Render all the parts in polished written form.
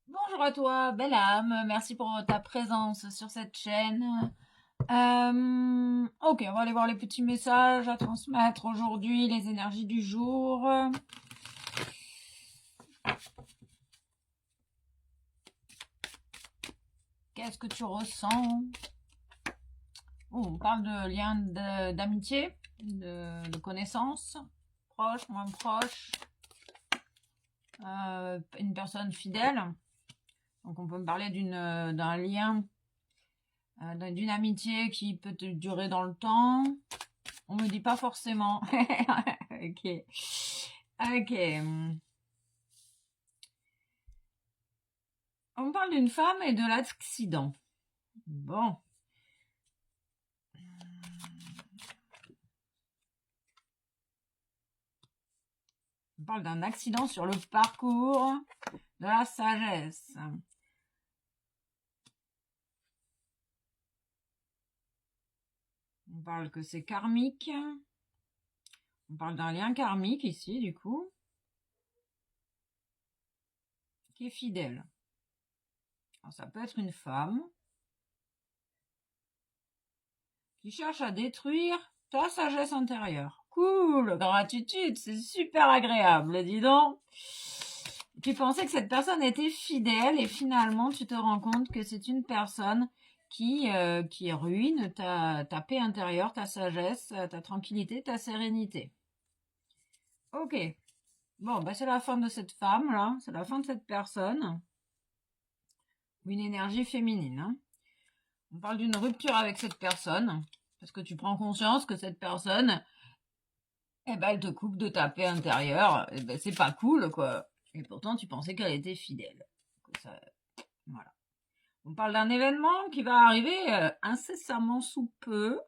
Bonjour à toi, belle âme. Merci pour ta présence sur cette chaîne. Ok, on va aller voir les petits messages à transmettre aujourd'hui, les énergies du jour. Qu'est-ce que tu ressens? Oh, on parle de lien d'amitié, de connaissance, proche, moins proche, une personne fidèle. Donc on peut me parler d'un lien, d'une amitié qui peut durer dans le temps. On me dit pas forcément. Ok. Ok. On parle d'une femme et de l'accident. Bon. On parle d'un accident sur le parcours de la sagesse. On parle que c'est karmique. On parle d'un lien karmique ici, du coup, qui est fidèle. Alors, ça peut être une femme qui cherche à détruire ta sagesse intérieure. Cool, gratitude, c'est super agréable, dis donc. Tu pensais que cette personne était fidèle et finalement tu te rends compte que c'est une personne qui ruine ta paix intérieure, ta sagesse, ta tranquillité, ta sérénité. Ok. Bon, bah c'est la fin de cette femme là, c'est la fin de cette personne. Une énergie féminine, hein. On parle d'une rupture avec cette personne parce que tu prends conscience que cette personne, eh ben, elle te coupe de ta paix intérieure. Eh ben, c'est pas cool, quoi. Et pourtant, tu pensais qu'elle était fidèle. Ça, voilà. On parle d'un événement qui va arriver incessamment sous peu.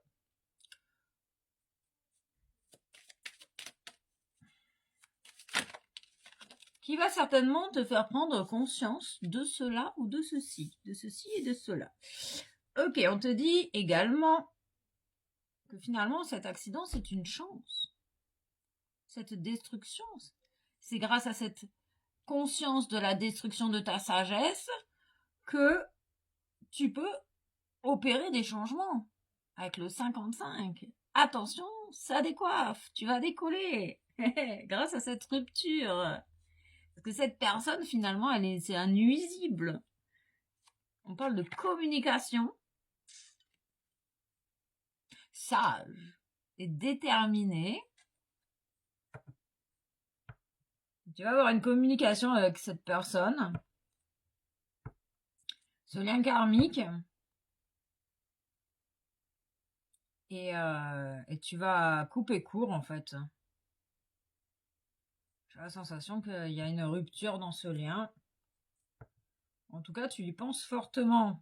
Qui va certainement te faire prendre conscience de cela ou de ceci et de cela. Ok, on te dit également que finalement cet accident c'est une chance. Cette destruction, c'est grâce à cette conscience de la destruction de ta sagesse que tu peux opérer des changements avec le 55. Attention, ça décoiffe, tu vas décoller grâce à cette rupture. Parce que cette personne, finalement, c'est un nuisible. On parle de communication sage et déterminée. Tu vas avoir une communication avec cette personne, ce lien karmique, et tu vas couper court, en fait. J'ai la sensation qu'il y a une rupture dans ce lien. En tout cas, tu y penses fortement.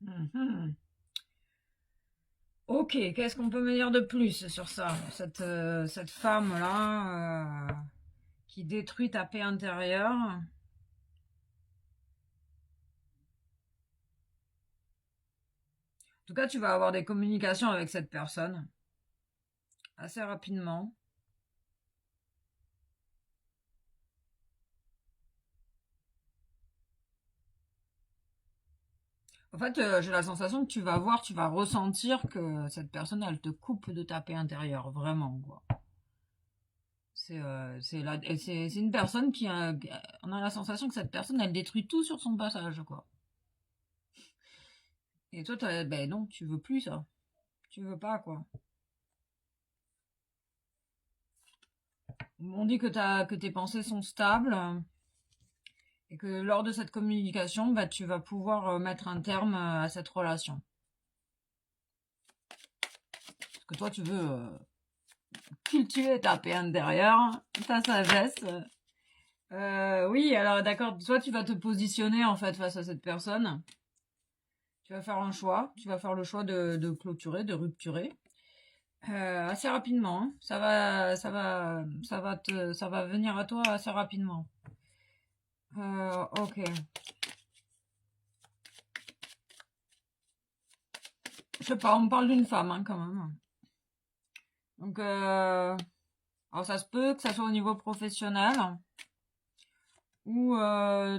Mhm. Ok, qu'est-ce qu'on peut me dire de plus sur ça? Cette femme-là qui détruit ta paix intérieure. En tout cas, tu vas avoir des communications avec cette personne assez rapidement. En fait, j'ai la sensation que tu vas voir, tu vas ressentir que cette personne, elle te coupe de ta paix intérieure, vraiment, quoi. C'est une personne on a la sensation que cette personne, elle détruit tout sur son passage, quoi. Et toi, ben non, tu veux plus ça. Tu veux pas, quoi. On dit que tes pensées sont stables et que lors de cette communication, bah, tu vas pouvoir mettre un terme à cette relation. Parce que toi, tu veux cultiver ta paix intérieure, ta sagesse. Oui, alors d'accord, toi, tu vas te positionner en fait face à cette personne. Tu vas faire un choix. Tu vas faire le choix de clôturer, de rupturer. Assez rapidement, hein. Ça va venir à toi assez rapidement. Ok. Je sais pas, on me parle d'une femme, hein, quand même. Donc, alors ça se peut que ça soit au niveau professionnel, où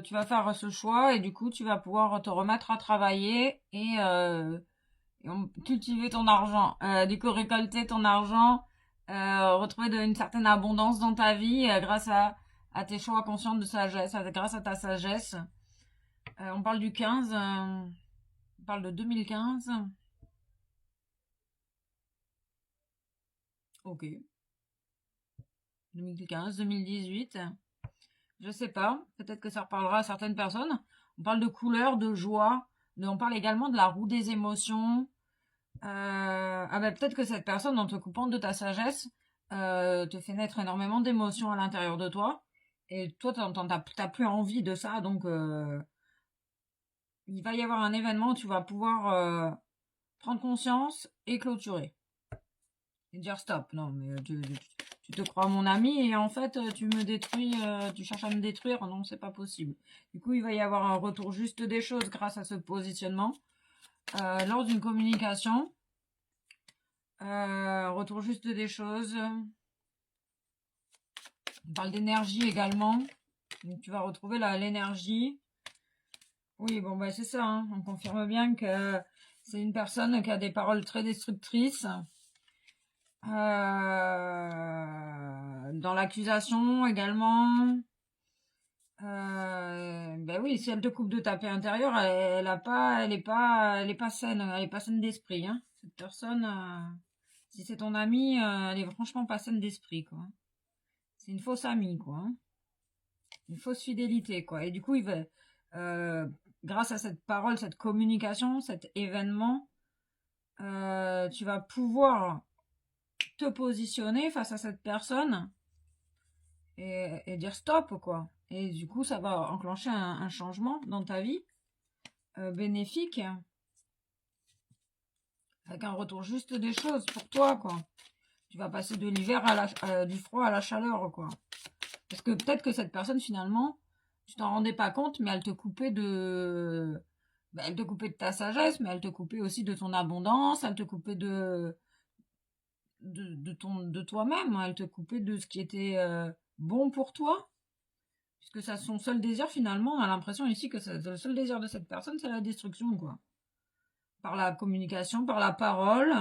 tu vas faire ce choix et du coup, tu vas pouvoir te remettre à travailler et cultiver ton argent. Du coup, récolter ton argent, retrouver une certaine abondance dans ta vie grâce à tes choix conscients de sagesse, grâce à ta sagesse. On parle du 15, on parle de 2015. Ok. 2015, 2018. Je sais pas. Peut-être que ça reparlera à certaines personnes. On parle de couleur, de joie. On parle également de la roue des émotions. Ah ben peut-être que cette personne, en te coupant de ta sagesse, te fait naître énormément d'émotions à l'intérieur de toi. Et toi, t'as plus envie de ça. Donc, il va y avoir un événement où tu vas pouvoir prendre conscience et clôturer. Et dire stop. Non, mais tu te crois mon ami et en fait, tu me détruis, tu cherches à me détruire. Non, c'est pas possible. Du coup, il va y avoir un retour juste des choses grâce à ce positionnement. Lors d'une communication, retour juste des choses. On parle d'énergie également. Donc, tu vas retrouver l'énergie. Oui, bon, bah, c'est ça, hein. On confirme bien que c'est une personne qui a des paroles très destructrices. Dans l'accusation également. Ben oui, si elle te coupe de ta paix intérieure, elle est pas saine, elle est pas saine d'esprit, hein. Cette personne, si c'est ton amie, elle est franchement pas saine d'esprit, quoi. C'est une fausse amie, quoi, hein. Une fausse fidélité, quoi. Et du coup, euh, grâce à cette parole, cette communication, cet événement, tu vas pouvoir te positionner face à cette personne et dire stop, quoi. Et du coup, ça va enclencher un changement dans ta vie bénéfique, avec un retour juste des choses pour toi, quoi. Tu vas passer de l'hiver du froid à la chaleur, quoi. Parce que peut-être que cette personne, finalement, tu t'en rendais pas compte, mais elle te coupait elle te coupait de ta sagesse, mais elle te coupait aussi de ton abondance, elle te coupait de toi-même, elle te coupait de ce qui était bon pour toi. Puisque ça, son seul désir, finalement, on a l'impression ici que le seul désir de cette personne, c'est la destruction, quoi. Par la communication, par la parole.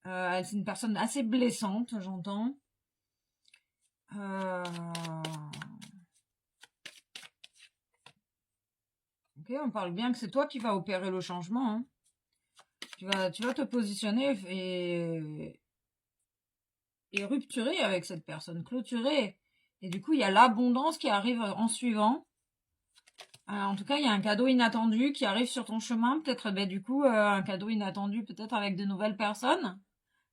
C'est une personne assez blessante, j'entends. Ok, on parle bien que c'est toi qui vas opérer le changement, hein. Tu vas te positionner et rupturer avec cette personne, clôturer. Et du coup, il y a l'abondance qui arrive en suivant. En tout cas, il y a un cadeau inattendu qui arrive sur ton chemin. Peut-être, ben, du coup, un cadeau inattendu, peut-être avec de nouvelles personnes,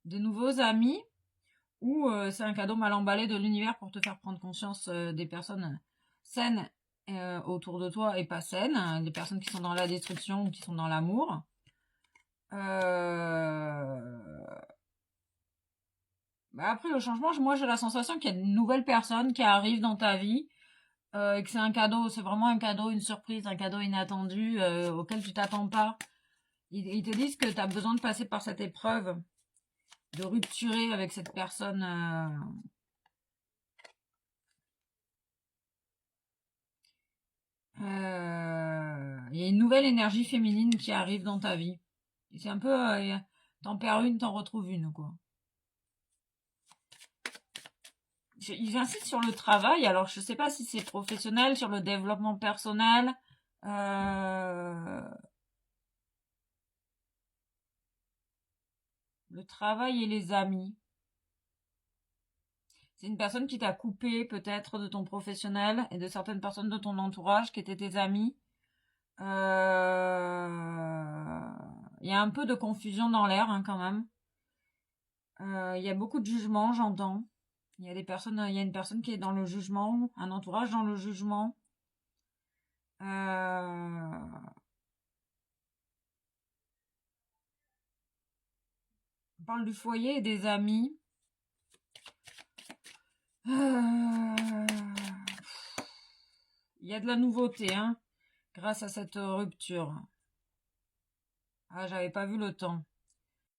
de nouveaux amis, ou c'est un cadeau mal emballé de l'univers pour te faire prendre conscience des personnes saines autour de toi et pas saines, hein, des personnes qui sont dans la destruction ou qui sont dans l'amour. Bah après le changement, moi j'ai la sensation qu'il y a de nouvelles personnes qui arrivent dans ta vie et que c'est un cadeau, c'est vraiment un cadeau, une surprise, un cadeau inattendu auquel tu t'attends pas. Ils te disent que tu as besoin de passer par cette épreuve, de rupturer avec cette personne. Il y a une nouvelle énergie féminine qui arrive dans ta vie. Et c'est un peu, t'en perds une, t'en retrouves une, quoi. Ils insistent sur le travail, alors je sais pas si c'est professionnel, sur le développement personnel. Euh, le travail et les amis. C'est une personne qui t'a coupé peut-être de ton professionnel et de certaines personnes de ton entourage qui étaient tes amis. Il y a un peu de confusion dans l'air, hein, quand même. Il y a beaucoup de jugement, j'entends. Il y a une personne qui est dans le jugement, un entourage dans le jugement. On parle du foyer et des amis. Il y a de la nouveauté, hein, grâce à cette rupture. Ah, j'avais pas vu le temps.